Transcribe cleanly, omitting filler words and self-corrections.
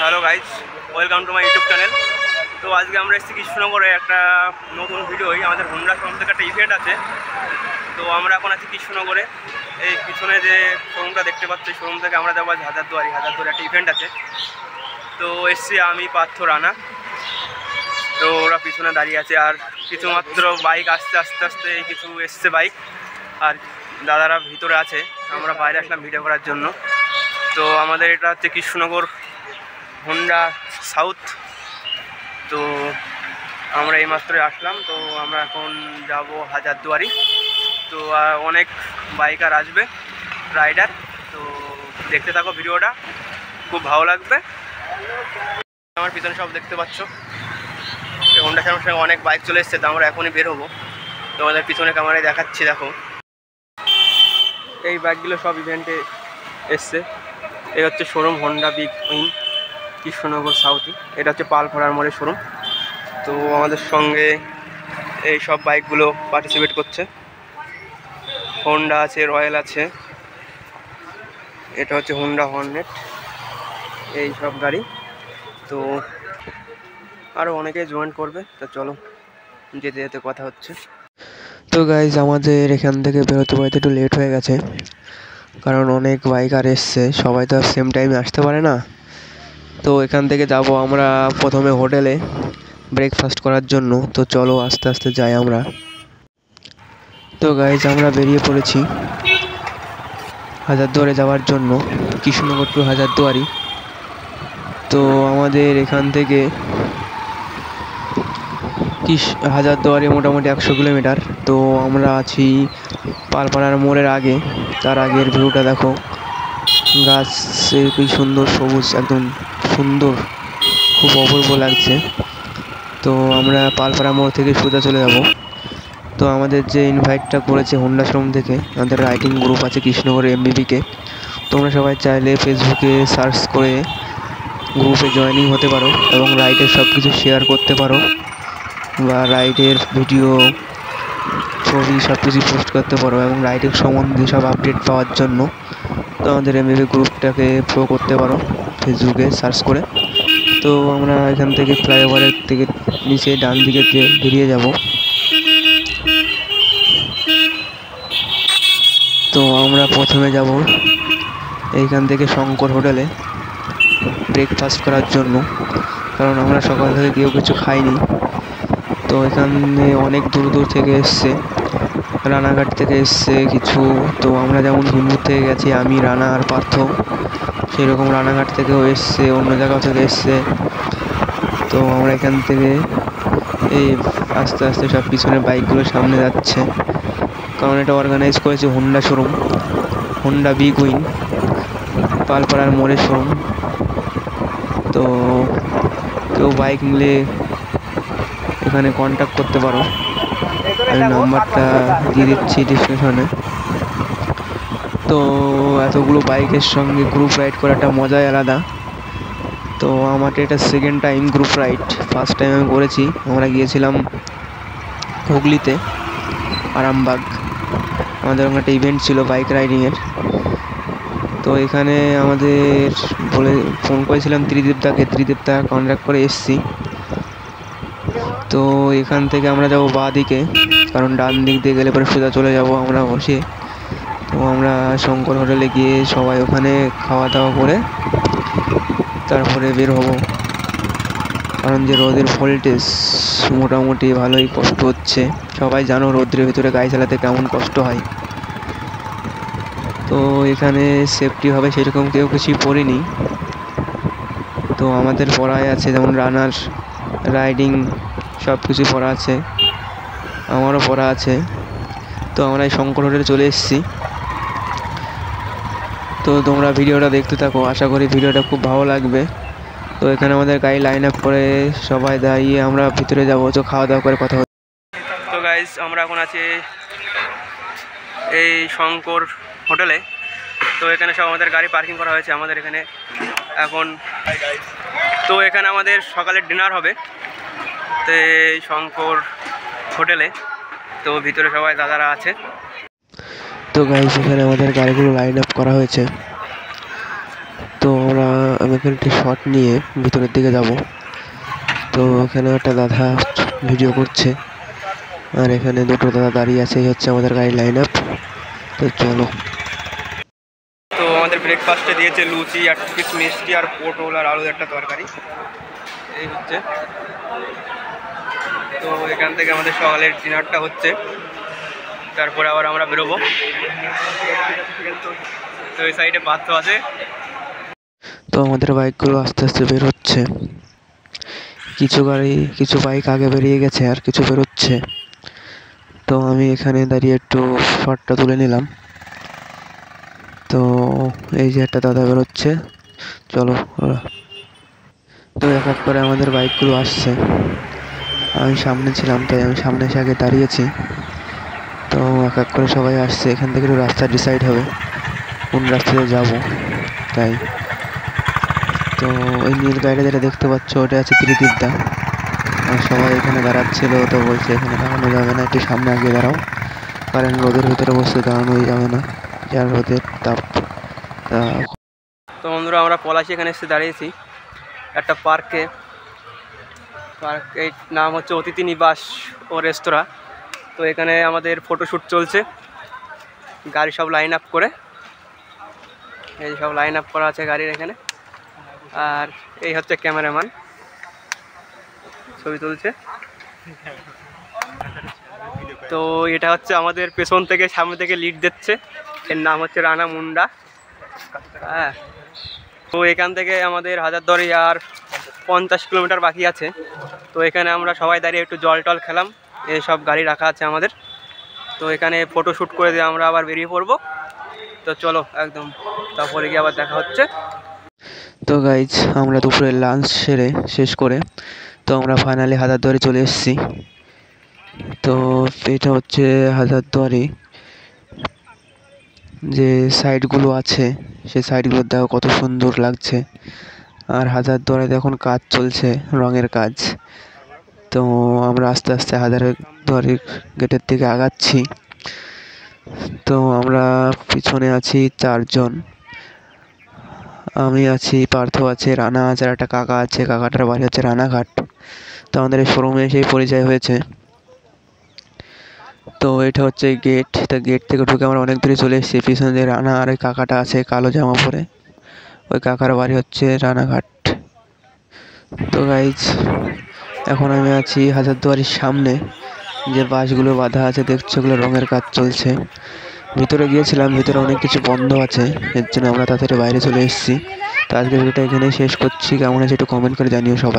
Hello guys, welcome to my YouTube channel. তো আজকে আমরা এসেছি কৃষ্ণনগরে একটা নতুন ভিডিওই। আমাদের হোন্ডা শোরুম থেকে একটা ইভেন্ট আছে। তো আমরা এখন আছি কৃষ্ণনগরে। এই পিছনে যে শোরুমটা দেখতে পাচ্ছি, শোরুম থেকে আমরা যাবো আজ হাজারদুয়ারি একটা ইভেন্ট আছে। তো এসছি আমি, পার্থ, রানা। তো ওরা পিছনে দাঁড়িয়ে আছে, আর কিছু মাত্র বাইক আস্তে আস্তে কিছু এসছে বাইক, আর দাদারা ভিতরে আছে। আমরা বাইরে আসলাম ভিডিও করার জন্য। তো আমাদের এটা হচ্ছে কৃষ্ণনগর হোন্ডা সাউথ। তো আমরা এইমাত্রই আসলাম। তো আমরা এখন যাব হাজারদুয়ারি। তো অনেক বাইকার আসবে, রাইডার। তো দেখতে থাকো ভিডিওটা, খুব ভালো লাগবে। আমার পিছনে সব দেখতে পাচ্ছ, এই হোন্ডা শোরুমের সঙ্গে অনেক বাইক চলে এসছে। তো আমরা এখনই বের হবো। তো আমাদের পিছনে ক্যামেরায় দেখাচ্ছি, দেখো এই বাইকগুলো সব ইভেন্টে এসছে। এই হচ্ছে showroom Honda big win Krishnanagar Southee. এটা হচ্ছে পালপাড়ার মোড়ে শোরুম। তো আমাদের সঙ্গে এই সব বাইকগুলো পার্টিসিপেট করছে। হোন্ডা আছে, রয়্যাল আছে, এটা হচ্ছে হোন্ডা হর্নেট, এই সব গাড়ি। তো আরও অনেকে জয়েন করবে। তো চলো যেতে যেতে কথা হচ্ছে। তো গাইজ, আমাদের এখান থেকে বেরোতে বেরোতে একটু লেট হয়ে গেছে, কারণ অনেক বাইকার এসছে, সবাই তো আর সেম টাইমে আসতে পারে না। তো এখান থেকে যাব আমরা প্রথমে হোটেলে ব্রেকফাস্ট করার জন্য। তো চলো আস্তে আস্তে যাই আমরা। তো গাইজ, আমরা বেরিয়ে পড়েছি হাজারদুয়ারি যাওয়ার জন্য, কৃষ্ণনগর টু হাজারদুয়ারি। তো আমাদের এখান থেকে হাজারদুয়ারি মোটামুটি 100 কিলোমিটার। তো আমরা আছি পালপাড়ার মোড়ের আগে। তার আগের ভিউটা দেখো, গাছ কি সুন্দর সবুজ, একদম সুন্দর, খুব অপূর্ব লাগছে। তো আমরা পালপাড়া মোড় থেকে সোজা চলে যাব। তো আমাদের যে ইনভাইটটা করেছে হোন্ডা শোরুম থেকে, আমাদের রাইডিং গ্রুপ আছে কৃষ্ণনগর এমবিবিকে। তোমরা সবাই চাইলে ফেসবুকে সার্চ করে গ্রুপে জয়েনিং হতে পারো এবং রাইডের সব কিছু শেয়ার করতে পারো, বা রাইডের ভিডিও, ছবি সব কিছু পোস্ট করতে পারো এবং রাইডের সম্বন্ধে সব আপডেট পাওয়ার জন্য তো আমাদের এমবিবি গ্রুপটাকে ফলো করতে পারো ফেসবুকে সার্চ করে। তো আমরা এখান থেকে ফ্লাইওভারের থেকে নিচে ডান দিকে বেরিয়ে যাব। তো আমরা প্রথমে যাব এইখান থেকে শঙ্কর হোটেলে ব্রেকফাস্ট করার জন্য, কারণ আমরা সকাল থেকে কেউ কিছু খাইনি। তো এখানে অনেক দূর দূর থেকে এসছে, রানাঘাট থেকে এসছে কিছু। তো আমরা যেমন হিন্দুর থেকে গেছি, আমি, রানা আর পার্থ, সেরকম রানাঘাট থেকেও এসছে, অন্য জায়গা থেকে এসছে। তো আমরা এখান থেকে এই আস্তে আস্তে সব পিছনে বাইকগুলো সামনে যাচ্ছে, কারণ এটা অর্গানাইজ করেছে Honda showroom, Honda big win, পালপাড়ার মোড়ে শোরুম। তো কেউ বাইক নিলে এখানে কন্ট্যাক্ট করতে পারো, আমি নাম্বারটা দিয়ে দিচ্ছি ডিসক্রিপশনে। তো এতগুলো বাইকের সঙ্গে গ্রুপ রাইড করাটা মজাই আলাদা। তো আমার এটা second time group ride. First time আমি করেছি, আমরা গিয়েছিলাম হুগলিতে, আরামবাগ। আমাদের ওখানে একটা ইভেন্ট ছিল বাইক রাইডিংয়ের। তো এখানে আমাদের ফোন করেছিলাম ত্রিদীপদা কন্ট্যাক্ট করে এসছি। তো এখান থেকে আমরা যাব বাঁ দিকে, কারণ ডান দিক দিয়ে গেলে পরে সোজা চলে যাব আমরা বসে। তো আমরা শঙ্কর হোটেলে গিয়ে সবাই ওখানে খাওয়া দাওয়া করে তারপরে বের হব, কারণ যে রোদের ভোল্টেজ মোটামুটি ভালোই কষ্ট হচ্ছে। সবাই জানো রোদ্রের ভিতরে গাড়ি চালাতে কেমন কষ্ট হয়। তো এখানে সেফটিভাবে সেরকম কেউ কিছুই পড়েনি। তো আমাদের পড়াই আছে, যেমন রানার রাইডিং সব কিছু পড়া আছে, আমারও পড়া আছে। তো আমরা এই শঙ্কর হোটেলে চলে এসেছি। তো তোমরা ভিডিওটা দেখতে থাকো, আশা করি ভিডিওটা খুব ভালো লাগবে। তো এখানে আমাদের গাড়ি লাইন আপ করে সবাই দাঁড়িয়ে আমরা ভিতরে যাবো। তো খাওয়া দাওয়া করে কথা হচ্ছে। তো গাইজ, আমরা এখন আছি এই শঙ্কর হোটেলে। তো এখানে সব আমাদের গাড়ি পার্কিং করা হয়েছে আমাদের এখানে এখন। তো এখানে আমাদের সকালের ডিনার হবে তো এই শঙ্কর হোটেলে। তো ভিতরে সবাই দাদারা আছে। তো গাইস, এখানে আমাদের গাড়িগুলো লাইন আপ করা হয়েছে। তো আমরা আমি এখানে একটি শট নিয়ে ভিতরের দিকে যাব। তো এখানে একটা দাদা ভিডিও করছে, আর এখানে দুটো দাদা দাঁড়িয়ে আছে। এই হচ্ছে আমাদের গাড়ি লাইন আপ। তো চলো। তো আমাদের ব্রেকফাস্টে দিয়েছে লুচি, 8 পিস মিষ্টি, আর পটল আর আলুর একটা তরকারি। এই হচ্ছে। তো এখান থেকে আমাদের সকালের ডিনারটা হচ্ছে, তারপরে আবার আমরা বেরোবো। তো এই সাইডে পাত্র আছে। তো আমাদের বাইকগুলো আস্তে আস্তে বের হচ্ছে। কিছু বাইক আগে বেরিয়ে গেছে, আর কিছু বেরোচ্ছে। তো আমি এখানে দাঁড়িয়ে একটু শটটা তুলে নিলাম। তো এই যে একটা দাদা বেরোচ্ছে, চলো। তো এক এক করে আমাদের বাইকগুলো আসছে। আমি সামনে ছিলাম, তাই আমি সামনে এসে আগে দাঁড়িয়েছি। তো এক এক করে সবাই আসছে। এখান থেকে একটু রাস্তা ডিসাইড হবে কোন রাস্তাতে যাব, তাই। তো ওই নীল গাড়িটা যেটা দেখতে পাচ্ছ, ওটা আছে ত্রিদীপদা। আর সবাই এখানে দাঁড়াচ্ছিল। তো বলছে এখানে দাঁড়ানো যাবে না, একটু সামনে আগে দাঁড়াও, কারণ রোদের ভিতরে বসে দাঁড়ানোই যাবে না, যার রোদের তাপ। তো বন্ধুরা, আমরা পলাশি এখানে এসে দাঁড়িয়েছি একটা পার্কে। পার্কের নাম হচ্ছে অতিথি নিবাস ও রেস্তোরাঁ। তো এখানে আমাদের ফটোশ্যুট চলছে, গাড়ি সব লাইন আপ করে। এই সব লাইন আপ করা আছে গাড়ির এখানে। আর এই হচ্ছে ক্যামেরাম্যান, ছবি তুলছে। তো এটা হচ্ছে আমাদের পেছন থেকে সামনে থেকে লিড দিচ্ছে, এর নাম হচ্ছে রানা মুন্ডা। হ্যাঁ, তো এখান থেকে আমাদের হাজারদুয়ারি আর 50 কিলোমিটার বাকি আছে। তো এখানে আমরা সবাই দাঁড়িয়ে একটু জল টল খেলাম। এইসব গাড়ি রাখা আছে আমাদের। তো এখানে ফটো শ্যুট করে দিয়ে আমরা আবার বেরিয়ে পড়বো। তো চলো একদম, তারপরে গিয়ে আবার দেখা হচ্ছে। তো গাইজ, আমরা দুপুরে লাঞ্চ সেরে শেষ করে তো আমরা ফাইনালি হাজারদুয়ারি চলে এসেছি। তো এটা হচ্ছে হাজারদুয়ারি। যে সাইডগুলো আছে, সেই সাইডগুলো দেখো কত সুন্দর লাগছে। আর হাজারদুয়ারিতে এখন কাজ চলছে, রঙের কাজ। তো আমরা আস্তে আস্তে হাজারদুয়ারির গেটের দিকে আগাচ্ছি। তো আমরা পিছনে আছি 4 জন। আমি আছি, পার্থ আছে, রানা আছে, আর একটা কাকা আছে। কাকাটার বাড়ি হচ্ছে রানাঘাট। তো আমাদের এই শোরুমে এসেই পরিচয় হয়েছে। তো এটা হচ্ছে গেট। তো গেট থেকে ঢুকে আমরা অনেক দূরে চলে এসেছি। পিছনে যে রানা আর ওই কাকাটা আছে কালো জামা পরে, ওই কাকার বাড়ি হচ্ছে রানাঘাট। তো গাইজ, এখন আমি আছি হাজারদুয়ারির সামনে। যে বাসগুলো বাঁধা আছে দেখছো, ওগুলো রঙের কাজ চলছে। ভিতরে গিয়েছিলাম, ভিতরে অনেক কিছু বন্ধ আছে, এর জন্য আমরা তাড়াতাড়ি বাইরে চলে এসেছি। তো আজকের ভিডিওটা এখানেই শেষ করছি। কেমন আছে একটু কমেন্ট করে জানিও সবাই।